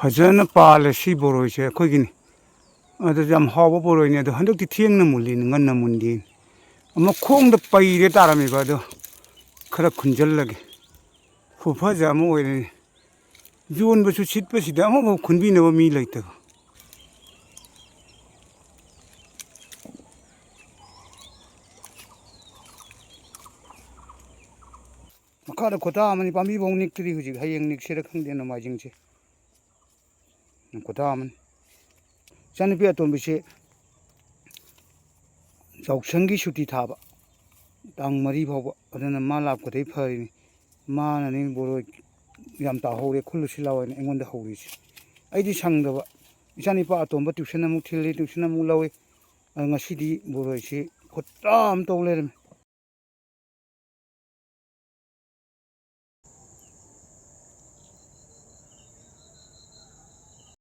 ꯐꯖꯅ ꯄꯥꯜꯂꯦ ꯁꯤ ꯕꯣꯔꯣꯏꯁꯦ ꯑꯩꯈꯣꯏꯒꯤꯅꯤ ꯑꯗꯨ ꯌꯥꯝ ꯍꯥꯎꯕ ꯕꯣꯔꯣꯏꯅꯤ ꯑꯗꯣ ꯍꯟꯗꯛꯇꯤ ꯊꯦꯡꯅ ꯃꯨꯜꯂꯤꯅꯤ ꯉꯟꯅ ꯃꯨꯟꯗꯦ ꯃꯈꯣꯡꯗ ꯄꯩꯔꯦ ꯇꯥꯔꯝꯃꯤꯕ ꯑꯗꯣ ꯈꯔ ꯈꯨꯟꯖꯜꯂꯒꯦ ꯈꯨꯐꯖ ꯑꯃ ꯑꯣꯏꯔꯦ ꯌꯣꯟꯕꯁꯨ ꯁꯤꯠꯄꯁꯤꯗ ꯑꯃꯐꯥꯎ ꯈꯨꯟꯕꯤꯅꯕ ꯃꯤ ꯂꯩꯇꯕ ꯃꯈꯥꯗ ꯈꯨꯇꯥ ꯑꯃꯅꯤ ꯄꯥꯝꯕꯤꯐꯥꯎ ꯅꯤꯛꯇ꯭ꯔꯤ ꯍꯧꯖꯤꯛ ꯍꯌꯦꯡ ꯅꯤꯛꯁꯤꯔ ꯈꯪꯗꯦ ꯅꯣꯡꯃꯥꯏꯖꯤꯡꯁꯦ ꯈꯨꯇꯥ ꯑꯃꯅꯤ ꯏꯆꯥꯅꯨꯄꯤ ꯑꯇꯣꯝꯕꯤꯁꯦ ꯌꯥꯎꯁꯪꯒꯤ ꯁꯨꯇꯤ ꯊꯥꯕ ꯇꯥꯡ 4 ꯐꯥꯎꯕ ꯑꯗꯨꯅ ꯃꯥ ꯂꯥꯛꯄꯗꯩ ꯐꯔꯤꯅꯤ ꯃꯥꯅꯅꯤ ꯕꯣꯔꯣꯏ ꯌꯥꯝ ꯇꯥꯍꯧꯔꯦ ꯈꯨꯜꯂꯨꯁꯤ ꯂꯥꯛꯑꯣꯅ ꯑꯩꯉꯣꯟꯗ ꯍꯧꯔꯤꯁꯦ ꯑꯩꯗꯤ ꯁꯪꯗꯕ ꯏꯆꯥꯅꯨꯄꯥ ꯑꯇꯣꯝꯕ ꯇ꯭ꯌꯨꯁꯟ ꯑꯃꯨꯛ ꯊꯤꯜꯂꯤ ꯇ꯭ꯌꯨꯁꯟ ꯑꯃꯨꯛ ꯂꯧꯏ ꯉꯁꯤꯗꯤ ꯕꯣꯔꯣꯏꯁꯤ ꯈꯨꯠꯇꯥ ꯑꯃ ꯇꯧ ꯂꯩꯔꯝꯃꯤ